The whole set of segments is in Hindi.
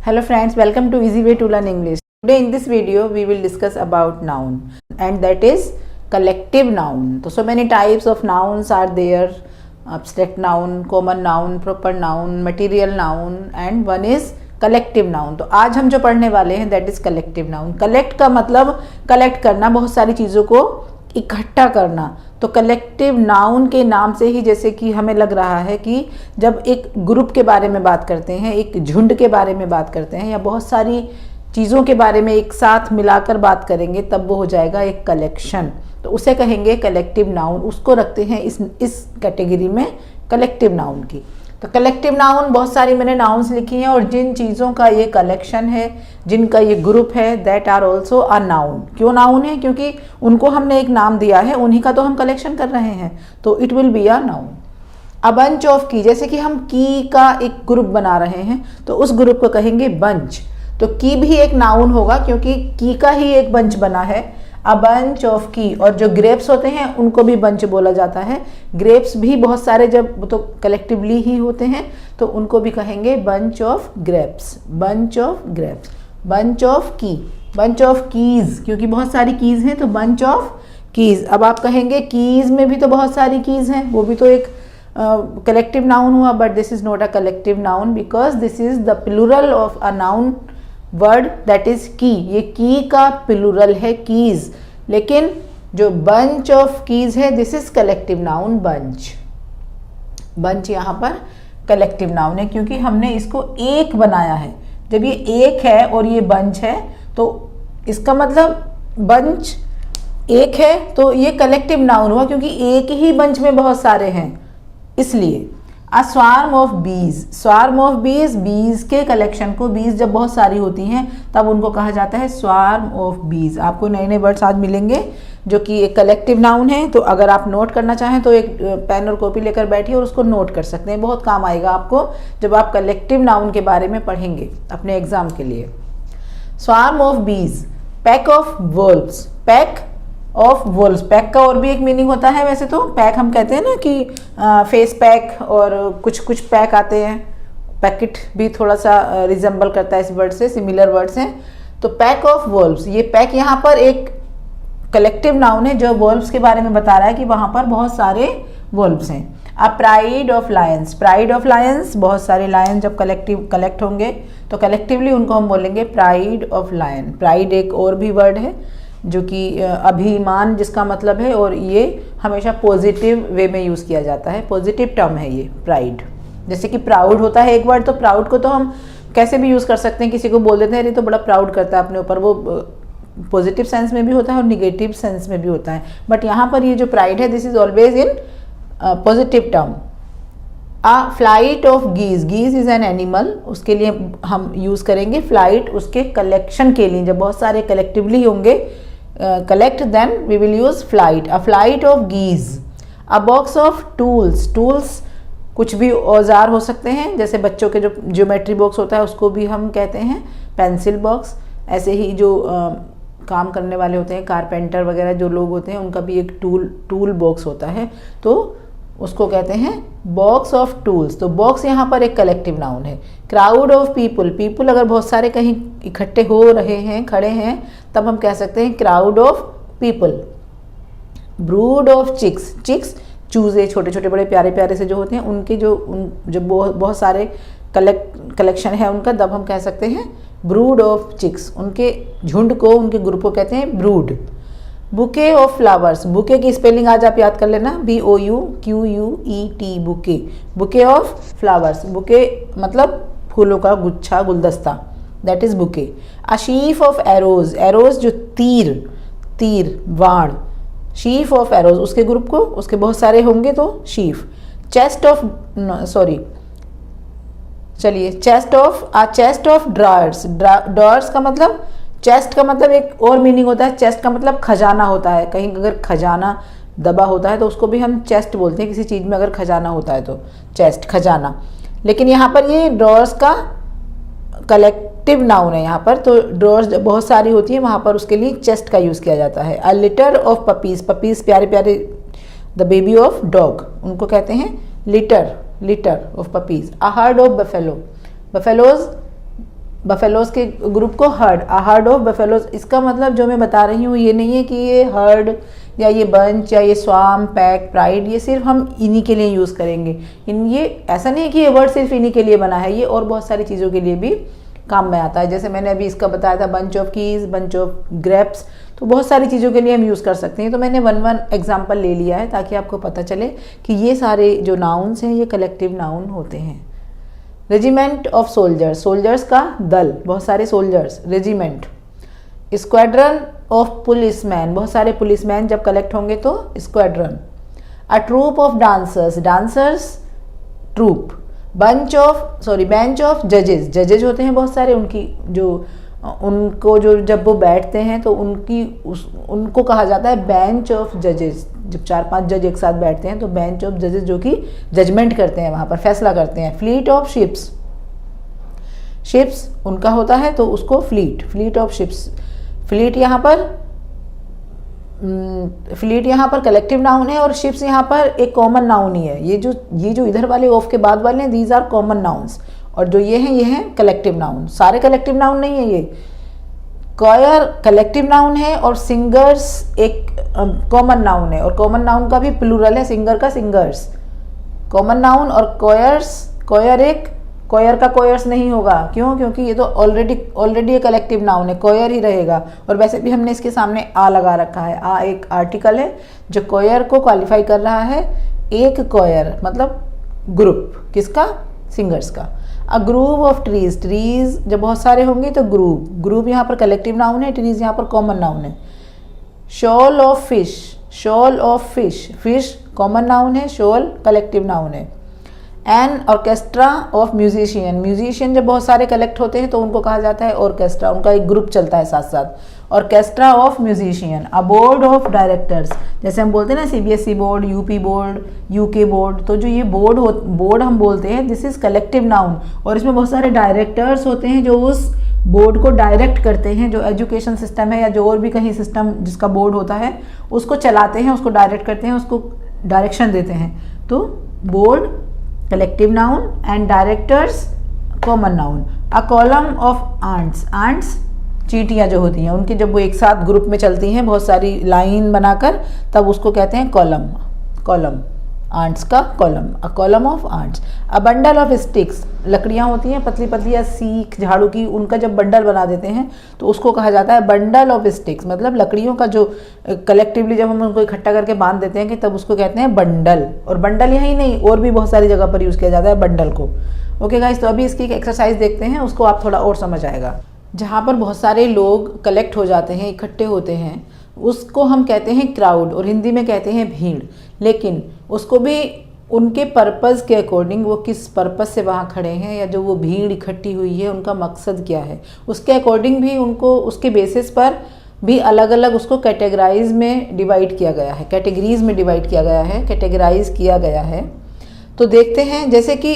Hello friends, welcome to Easy Way to Learn English. Today in this video we will discuss about noun and that is collective noun. So many types of nouns are there: abstract noun, common noun, proper noun, material noun and one is collective noun. तो आज हम जो पढ़ने वाले हैं that is collective noun. Collect का मतलब कलेक्ट करना, बहुत सारी चीज़ों को इकट्ठा करना. तो कलेक्टिव नाउन के नाम से ही जैसे कि हमें लग रहा है कि जब एक ग्रुप के बारे में बात करते हैं, एक झुंड के बारे में बात करते हैं या बहुत सारी चीज़ों के बारे में एक साथ मिलाकर बात करेंगे तब वो हो जाएगा एक कलेक्शन. तो उसे कहेंगे कलेक्टिव नाउन. उसको रखते हैं इस कैटेगरी में कलेक्टिव नाउन की. तो कलेक्टिव नाउन बहुत सारी मैंने नाउन्स लिखी हैं और जिन चीज़ों का ये कलेक्शन है, जिनका ये ग्रुप है, that are also a noun. क्यों नाउन है? क्योंकि उनको हमने एक नाम दिया है, उन्हीं का तो हम कलेक्शन कर रहे हैं, तो it will be a noun. A bunch of की, जैसे कि हम की का एक ग्रुप बना रहे हैं तो उस ग्रुप को कहेंगे बंच. तो की भी एक नाउन होगा क्योंकि की का ही एक बंच बना है. अ बंच ऑफ की. और जो ग्रेप्स होते हैं उनको भी बंच बोला जाता है. ग्रेप्स भी बहुत सारे जब तो कलेक्टिवली ही होते हैं तो उनको भी कहेंगे bunch of grapes. Bunch of grapes. Bunch of की. बंच ऑफ कीज, क्योंकि बहुत सारी कीज हैं तो बंच ऑफ कीज. अब आप कहेंगे कीज में भी तो बहुत सारी कीज हैं, वो भी तो एक कलेक्टिव नाउन हुआ. But this is not a collective noun because this is the plural of a noun word that is key. ये की का प्लूरल है कीज. लेकिन जो बंच ऑफ कीज है this is collective noun bunch. Bunch यहाँ पर कलेक्टिव नाउन है क्योंकि हमने इसको एक बनाया है. जब ये एक है और ये बंच है तो इसका मतलब बंच एक है तो ये कलेक्टिव नाउन हुआ क्योंकि एक ही बंच में बहुत सारे हैं इसलिए. अ स्वार्म ऑफ बीज. स्वार्म ऑफ बीज, बीज के कलेक्शन को, बीज जब बहुत सारी होती हैं तब उनको कहा जाता है स्वार्म ऑफ बीज. आपको नए नए वर्ड्स आज मिलेंगे जो कि एक कलेक्टिव नाउन है. तो अगर आप नोट करना चाहें तो एक पेन और कॉपी लेकर बैठिए और उसको नोट कर सकते हैं. बहुत काम आएगा आपको जब आप कलेक्टिव नाउन के बारे में पढ़ेंगे अपने एग्जाम के लिए. स्वार्म ऑफ बीज. Pack of wolves. Pack of wolves. Pack का और भी एक मीनिंग होता है. वैसे तो पैक हम कहते हैं ना कि फेस पैक और कुछ पैक आते हैं. पैकेट भी थोड़ा सा रिजेंबल करता है इस वर्ड से, सिमिलर वर्ड्स हैं. तो पैक ऑफ वोल्व्स, ये पैक यहाँ पर एक कलेक्टिव नाउन है जो वोल्व्स के बारे में बता रहा है कि वहाँ पर बहुत सारे वोल्व्स हैं. A pride of Lions. Pride of Lions, बहुत सारे लायन जब कलेक्ट होंगे तो कलेक्टिवली उनको हम बोलेंगे प्राइड ऑफ लायन. प्राइड एक और भी वर्ड है जो कि अभिमान जिसका मतलब है, और ये हमेशा पॉजिटिव वे में यूज़ किया जाता है. पॉजिटिव टर्म है ये प्राइड. जैसे कि प्राउड होता है एक वर्ड, तो प्राउड को तो हम कैसे भी यूज़ कर सकते हैं. किसी को बोल देते हैं अरे तो बड़ा प्राउड करता है अपने ऊपर, वो पॉजिटिव सेंस में भी होता है और निगेटिव सेंस में भी होता है. बट यहाँ पर ये जो प्राइड है this is always in positive term. A flight of geese. Geese is an animal, उसके लिए हम यूज़ करेंगे फ्लाइट उसके कलेक्शन के लिए. जब बहुत सारे कलेक्टिवली होंगे collect then we will use flight. a flight of geese. a box of tools. tools कुछ भी औजार हो सकते हैं, जैसे बच्चों के जो ज्योमेट्री बॉक्स होता है उसको भी हम कहते हैं पेंसिल बॉक्स. ऐसे ही जो काम करने वाले होते हैं, कारपेंटर वगैरह जो लोग होते हैं, उनका भी एक टूल बॉक्स होता है तो उसको कहते हैं बॉक्स ऑफ टूल्स. तो बॉक्स यहाँ पर एक कलेक्टिव नाउन है. Crowd of people. पीपल अगर बहुत सारे कहीं इकट्ठे हो रहे हैं, खड़े हैं, तब हम कह सकते हैं crowd of people. Brood of chicks. Chicks चूजे, छोटे छोटे बड़े प्यारे प्यारे से जो होते हैं, उनके जो बहुत सारे कलेक्शन है उनका, तब हम कह सकते हैं ब्रूड ऑफ चिक्स. उनके झुंड को, उनके ग्रुप को कहते हैं brood. Bouquet of flowers. Bouquet की स्पेलिंग आज आप याद कर लेना, BOUQUET. Bouquet. Bouquet of flowers. Bouquet मतलब फूलों का गुच्छा, गुलदस्ता, that is bouquet. A sheath of arrows. Arrows जो तीर बाण. शीफ ऑफ एरोज, उसके ग्रुप को, उसके बहुत सारे होंगे तो sheath. Chest of chest of dryers. Dryers का मतलब, चेस्ट का मतलब एक और मीनिंग होता है. चेस्ट का मतलब खजाना होता है. कहीं अगर खजाना दबा होता है तो उसको भी हम चेस्ट बोलते हैं. किसी चीज़ में अगर खजाना होता है तो चेस्ट, खजाना. लेकिन यहाँ पर ये ड्रॉर्स का कलेक्टिव नाउन है यहाँ पर. तो ड्रॉर्स बहुत सारी होती है, वहाँ पर उसके लिए चेस्ट का यूज़ किया जाता है. अ लिटर ऑफ पपीज. पपीज प्यारे प्यारे, द बेबी ऑफ डॉग, उनको कहते हैं litre of puppies. A herd of buffalo. Buffaloes buffaloes के ग्रुप को heard, a herd of buffaloes. इसका मतलब जो मैं बता रही हूँ ये नहीं है कि ये हर्ड या ये बंच या ये स्वाम, पैक, प्राइड, ये सिर्फ हम इन्हीं के लिए यूज़ करेंगे। ये ऐसा नहीं है कि ये वर्ड सिर्फ इन्हीं के लिए बना है, ये और बहुत सारी चीज़ों के लिए भी काम में आता है। जैसे मैंने अभी इसका बताया था bunch of keys, bunch of grapes, तो बहुत सारी चीज़ों के लिए हम यूज़ कर सकते हैं। तो मैंने वन एग्जाम्पल ले लिया है ताकि आपको पता चले कि ये सारे जो नाउन्स हैं ये कलेक्टिव नाउन होते हैं। रेजिमेंट ऑफ सोल्जर्स, सोल्जर्स का दल, बहुत सारे soldiers, regiment. Squadron of policeman, बहुत सारे पुलिसमैन जब कलेक्ट होंगे तो squadron. A troop of dancers, dancers troop. Bench of जजेस, जजेज होते हैं बहुत सारे, उनको जब वो बैठते हैं तो उनको कहा जाता है बेंच ऑफ जजेस। जब 4-5 जज एक साथ बैठते हैं तो बेंच ऑफ जजेस, जो कि जजमेंट करते हैं, वहाँ पर फैसला करते हैं। फ्लीट ऑफ शिप्स, शिप्स उनका होता है तो उसको फ्लीट ऑफ शिप्स। फ्लीट यहाँ पर कलेक्टिव नाउन है और शिप्स यहाँ पर एक कॉमन नाउन ही है। ये जो इधर वाले ऑफ के बाद वाले हैं, दीज आर कॉमन नाउन्स, और जो ये हैं कलेक्टिव नाउन। सारे कलेक्टिव नाउन नहीं है ये। कॉयर कलेक्टिव नाउन है और सिंगर्स एक कॉमन नाउन है, और कॉमन नाउन का भी प्लूरल है, सिंगर का सिंगर्स। कॉमन नाउन और कॉयर का कॉयर्स नहीं होगा। क्यों? क्योंकि ये तो ऑलरेडी एक कलेक्टिव नाउन है, कॉयर ही रहेगा। और वैसे भी हमने इसके सामने आ लगा रखा है। आ एक आर्टिकल है जो कॉयर को क्वालिफाई कर रहा है। एक कॉयर मतलब ग्रुप, किसका? सिंगर्स का। A group of trees, trees जब बहुत सारे होंगे तो ग्रुप यहाँ पर कलेक्टिव नाउन है, ट्रीज यहाँ पर कॉमन नाउन है। Shoal of fish, fish common noun है, शॉल कलेक्टिव नाउन है। An orchestra of musician, musician जब बहुत सारे कलेक्ट होते हैं तो उनको कहा जाता है ऑर्केस्ट्रा, उनका एक ग्रुप चलता है साथ साथ। Orchestra of musician. A board of directors, जैसे हम बोलते हैं ना CBSE board, UP board, UK board, तो जो ये बोर्ड हम बोलते हैं, दिस इज कलेक्टिव नाउन, और इसमें बहुत सारे डायरेक्टर्स होते हैं जो उस बोर्ड को डायरेक्ट करते हैं। जो एजुकेशन सिस्टम है या जो और भी कहीं सिस्टम जिसका बोर्ड होता है उसको चलाते हैं, उसको डायरेक्ट करते हैं, उसको डायरेक्शन देते हैं। तो board collective noun and directors common noun. A column of ants, ants चींटियाँ जो होती हैं उनकी, जब वो एक साथ ग्रुप में चलती हैं बहुत सारी लाइन बनाकर, तब उसको कहते हैं कॉलम, आंट्स का column. A column of ants. A bundle of sticks, लकड़ियाँ होती हैं पतली पतली या सीख झाड़ू की, उनका जब बंडल बना देते हैं तो उसको कहा जाता है बंडल ऑफ स्टिक्स। मतलब लकड़ियों का जो कलेक्टिवली जब हम उनको इकट्ठा करके बांध देते हैं कि तब उसको कहते हैं बंडल। और बंडल यही नहीं, और भी बहुत सारी जगह पर यूज़ किया जाता है बंडल को। ओके गाइस, तो अभी इसकी एक एक्सरसाइज देखते हैं, उसको आप थोड़ा और समझ आएगा। जहाँ पर बहुत सारे लोग कलेक्ट हो जाते हैं, इकट्ठे होते हैं, उसको हम कहते हैं क्राउड, और हिंदी में कहते हैं भीड़। लेकिन उसको भी उनके पर्पज़ के अकॉर्डिंग, वो किस पर्पज़ से वहाँ खड़े हैं या जो वो भीड़ इकट्ठी हुई है उनका मकसद क्या है, उसके अकॉर्डिंग भी उनको, उसके बेसिस पर भी अलग अलग उसको कैटेगराइज में डिवाइड किया गया है, कैटेगरीज में डिवाइड किया गया है, कैटेगराइज किया गया है। तो देखते हैं, जैसे कि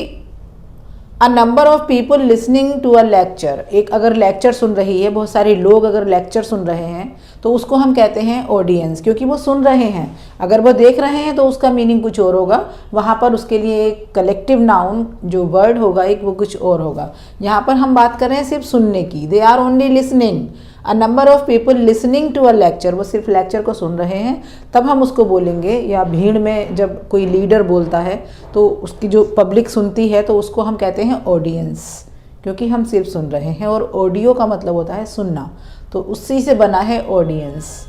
a number of people listening to a lecture, एक अगर लेक्चर सुन रही है, बहुत सारे लोग अगर लेक्चर सुन रहे हैं तो उसको हम कहते हैं ऑडियंस, क्योंकि वो सुन रहे हैं। अगर वो देख रहे हैं तो उसका मीनिंग कुछ और होगा, वहाँ पर उसके लिए एक कलेक्टिव नाउन जो वर्ड होगा एक, वो कुछ और होगा। यहाँ पर हम बात कर रहे हैं सिर्फ सुनने की, they are only listening. A number of people listening to a lecture, वो सिर्फ लेक्चर को सुन रहे हैं, तब हम उसको बोलेंगे। या भीड़ में जब कोई लीडर बोलता है तो उसकी जो पब्लिक सुनती है तो उसको हम कहते हैं ऑडियंस, क्योंकि हम सिर्फ सुन रहे हैं, और ऑडियो का मतलब होता है सुनना, तो उसी से बना है audience.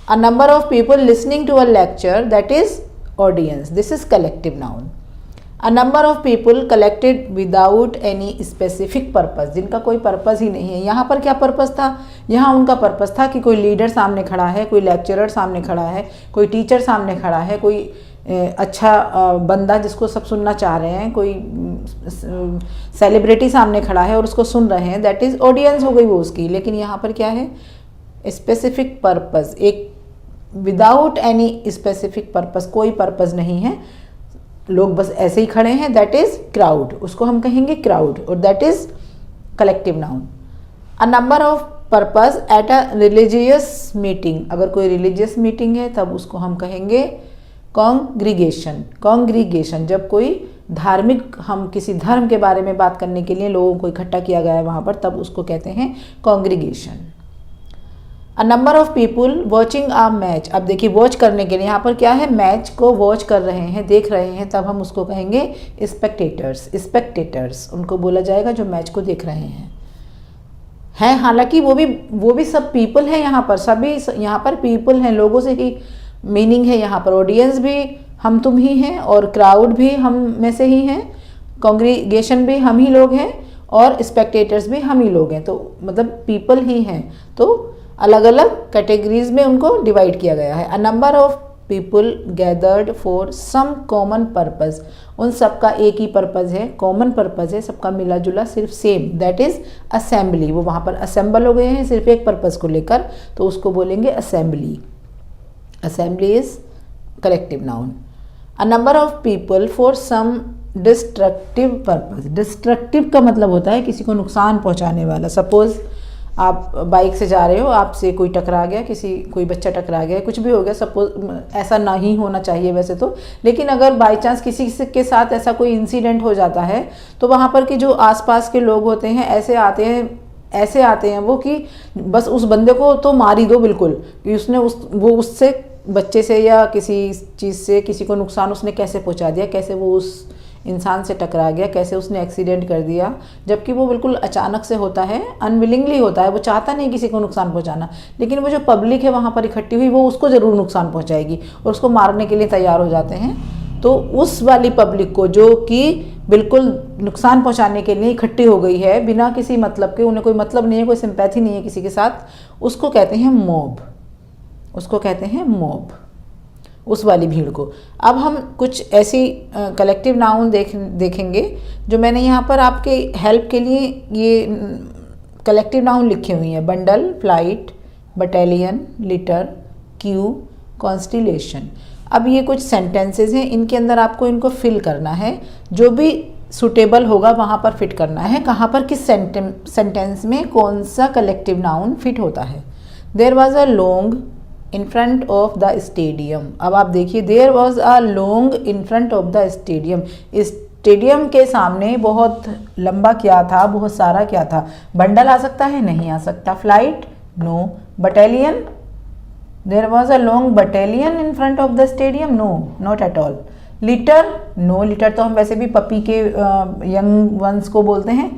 A number of people listening to a lecture, that is audience, this is collective noun. A number of people collected without any specific purpose, जिनका कोई पर्पज़ ही नहीं है। यहाँ पर क्या पर्पज़ था? यहाँ उनका पर्पज़ था कि कोई लीडर सामने खड़ा है, कोई लेक्चरर सामने खड़ा है, कोई टीचर सामने खड़ा है, कोई अच्छा बंदा जिसको सब सुनना चाह रहे हैं, कोई सेलिब्रिटी सामने खड़ा है और उसको सुन रहे हैं, दैट इज़ ऑडियंस हो गई वो उसकी। लेकिन यहाँ पर क्या है? स्पेसिफिक पर्पज़, एक विदाउट एनी स्पेसिफिक पर्पज़, कोई पर्पज़ नहीं है, लोग बस ऐसे ही खड़े हैं, दैट इज क्राउड, उसको हम कहेंगे क्राउड, और that is collective noun. A number of purpose at a religious meeting, अगर कोई रिलीजियस मीटिंग है तब उसको हम कहेंगे कॉन्ग्रीगेशन। कॉन्ग्रीगेशन, जब कोई धार्मिक, हम किसी धर्म के बारे में बात करने के लिए लोगों को इकट्ठा किया गया है वहाँ पर, तब उसको कहते हैं congregation. A number of people watching a match. अब देखिए वॉच करने के लिए यहाँ पर क्या है, मैच को वॉच कर रहे हैं, देख रहे हैं, तब हम उसको कहेंगे स्पेक्टेटर्स। स्पेक्टेटर्स उनको बोला जाएगा जो मैच को देख रहे हैं हालांकि वो भी सब पीपल है यहाँ पर, सभी यहाँ पर पीपल हैं, लोगों से की मीनिंग है यहाँ पर। ऑडियंस भी हम तुम ही हैं और क्राउड भी हम में से ही हैं, कॉन्ग्रीगेशन भी हम ही लोग हैं और स्पेक्टेटर्स भी हम ही लोग हैं, तो मतलब पीपल ही हैं। तो अलग अलग कैटेगरीज में उनको डिवाइड किया गया है। A number of people gathered for some common purpose. उन सबका एक ही पर्पस है, कॉमन पर्पस है, सबका मिला जुला सिर्फ सेम, दैट इज असेंबली। वो वहाँ पर असेंबल हो गए हैं सिर्फ एक पर्पस को लेकर, तो उसको बोलेंगे assembly. Assembly is collective noun. A number of people for some destructive purpose. Destructive का मतलब होता है किसी को नुकसान पहुँचाने वाला। सपोज आप बाइक से जा रहे हो, आपसे कोई टकरा गया, कोई बच्चा टकरा गया, कुछ भी हो गया, सपोज ऐसा ना ही होना चाहिए वैसे तो, लेकिन अगर बाई चांस किसी के साथ ऐसा कोई इंसिडेंट हो जाता है तो वहाँ पर के जो आसपास के लोग होते हैं ऐसे आते हैं वो कि बस उस बंदे को तो मार ही दो बिल्कुल, कि वो उससे बच्चे से या किसी चीज़ से किसी को नुकसान उसने कैसे पहुँचा दिया, कैसे वो उस इंसान से टकरा गया, कैसे उसने एक्सीडेंट कर दिया, जबकि वो बिल्कुल अचानक से होता है, अनविलिंगली होता है, वो चाहता नहीं किसी को नुकसान पहुंचाना, लेकिन वो जो पब्लिक है वहाँ पर इकट्ठी हुई वो उसको ज़रूर नुकसान पहुंचाएगी और उसको मारने के लिए तैयार हो जाते हैं। तो उस वाली पब्लिक को जो कि बिल्कुल नुकसान पहुँचाने के लिए इकट्ठी हो गई है बिना किसी मतलब के, उन्हें कोई मतलब नहीं है, कोई सिंपैथी नहीं है किसी के साथ, उसको कहते हैं मॉब। उसको कहते हैं मॉब, उस वाली भीड़ को। अब हम कुछ ऐसी कलेक्टिव नाउन देखेंगे जो मैंने यहाँ पर आपके हेल्प के लिए ये कलेक्टिव नाउन लिखी हुई हैं। Bundle, flight, battalion, litre, Q, constellation. अब ये कुछ सेंटेंसेस हैं, इनके अंदर आपको इनको फिल करना है, जो भी सुटेबल होगा वहाँ पर फिट करना है, कहाँ पर किस सेंटेंस में कौन सा कलेक्टिव नाउन फिट होता है। There was a long in front of the stadium. अब आप देखिए, there was a long in front of the stadium. Stadium के सामने बहुत लंबा क्या था, बहुत सारा क्या था। बंडल आ सकता है, नहीं आ सकता। Flight, no. Battalion, there was a long battalion in front of the stadium, no, not at all. Litter, no, litter तो हम वैसे भी पपी के यंग वंस को बोलते हैं।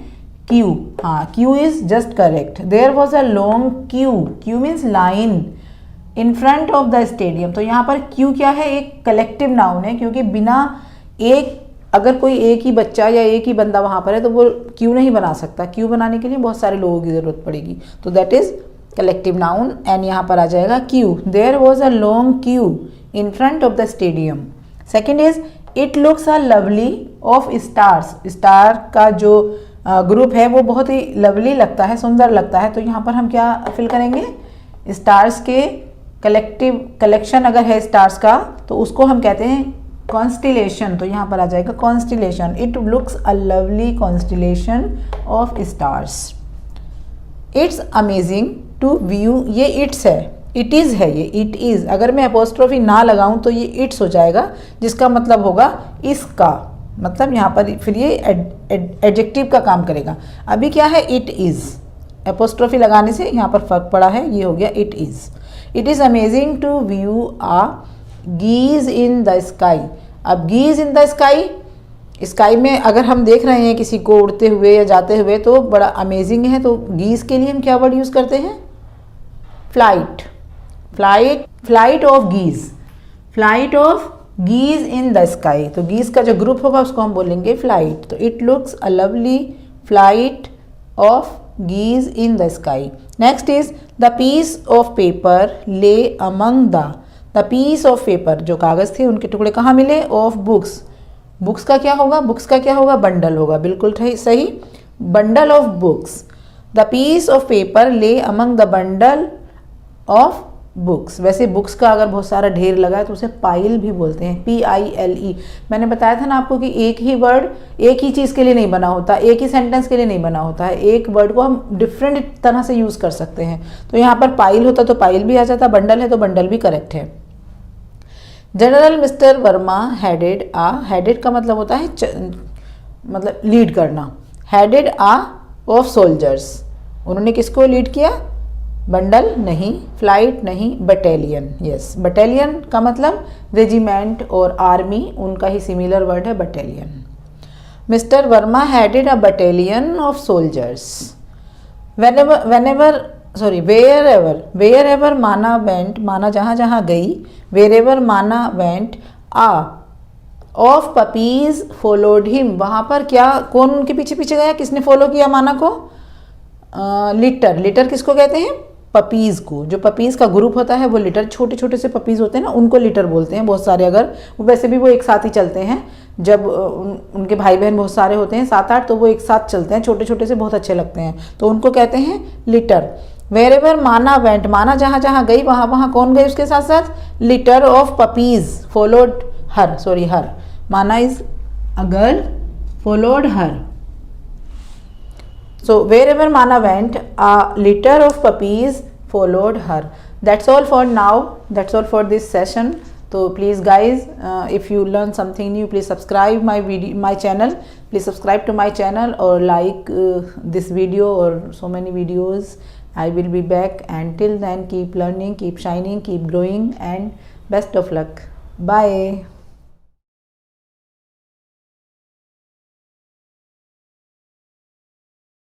क्यू, हाँ, queue is just correct. There was a long queue, queue means line, in front of the stadium. तो यहाँ पर क्यू क्या है, एक कलेक्टिव नाउन है, क्योंकि बिना अगर कोई एक ही बच्चा या एक ही बंदा वहाँ पर है तो वो क्यू नहीं बना सकता। क्यू बनाने के लिए बहुत सारे लोगों की ज़रूरत पड़ेगी, तो that is collective noun and यहाँ पर आ जाएगा queue. There was a long queue in front of the stadium. Second is it looks a lovely of stars. Star का जो ग्रुप है वो बहुत ही लवली लगता है, सुंदर लगता है, तो यहाँ पर हम क्या फिल करेंगे, स्टार्स के कलेक्शन अगर है स्टार्स का तो उसको हम कहते हैं कॉन्स्टिलेशन। तो यहाँ पर आ जाएगा constellation. It looks a lovely constellation of stars. It's amazing to view, ये इट्स है, इट इज़ है, ये इट इज़। अगर मैं अपोस्ट्रोफी ना लगाऊं तो ये इट्स हो जाएगा, जिसका मतलब होगा इसका, मतलब यहाँ पर फिर ये एडजेक्टिव का काम करेगा। अभी क्या है, इट इज़, अपोस्ट्रोफी लगाने से यहाँ पर फर्क पड़ा है, ये हो गया it is. It is amazing to view a geese in the sky. अब geese in the sky, sky में अगर हम देख रहे हैं किसी को उड़ते हुए या जाते हुए तो बड़ा अमेजिंग है, तो गीज के लिए हम क्या वर्ड यूज़ करते हैं, flight. Flight of geese, flight of geese in the sky. तो गीज का जो ग्रुप होगा उसको हम बोलेंगे फ्लाइट। तो it looks a lovely flight of geese in the sky. Next is the piece of paper lay among the piece of paper, जो कागज थे उनके टुकड़े कहाँ मिले, of books। बुक्स का क्या होगा, बुक्स का क्या होगा, बंडल होगा, बिल्कुल सही, bundle of books. The piece of paper lay among the bundle of books. वैसे बुक्स का अगर बहुत सारा ढेर लगा है तो उसे पाइल भी बोलते हैं, PILE। मैंने बताया था ना आपको कि एक ही वर्ड एक ही चीज़ के लिए नहीं बना होता, एक ही सेंटेंस के लिए नहीं बना होता है, एक वर्ड को हम डिफरेंट तरह से यूज़ कर सकते हैं। तो यहाँ पर पाइल होता तो पाइल भी आ जाता, बंडल है तो बंडल भी करेक्ट है। जनरल मिस्टर वर्मा हेडेड आ, हेडेड का मतलब होता है मतलब लीड करना, हेडेड आ ऑफ सोल्जर्स, उन्होंने किसको लीड किया, बंडल नहीं, फ्लाइट नहीं, बटालियन, यस बटालियन का मतलब रेजिमेंट और आर्मी, उनका ही सिमिलर वर्ड है battalion. Mister Verma headed a battalion of soldiers. Wherever Mana went, Mana जहाँ जहाँ गई, wherever Mana went, a of puppies followed him, वहाँ पर क्या कौन उनके पीछे पीछे गया, किसने फॉलो किया माना को, लिटर, लिटर किसको कहते हैं, पपीज़ को, जो पपीज़ का ग्रुप होता है वो लिटर, छोटे छोटे से पपीज़ होते हैं ना उनको लिटर बोलते हैं, बहुत सारे, अगर वो वैसे भी वो एक साथ ही चलते हैं, जब उनके भाई बहन बहुत सारे होते हैं 7-8 तो वो एक साथ चलते हैं, छोटे छोटे से बहुत अच्छे लगते हैं, तो उनको कहते हैं litre. Where ever Mana went, Mana जहाँ जहाँ गई वहाँ वहाँ कौन गए उसके साथ साथ, litter of puppies followed her, sorry her, Mana is a girl, followed her. So wherever Mana went, a litter of puppies followed her. That's all for now. That's all for this session. So please guys, if you learn something new, please subscribe my channel. Please subscribe to my channel or like this video or so many videos. I will be back, and till then keep learning, keep shining, keep growing, and best of luck. Bye.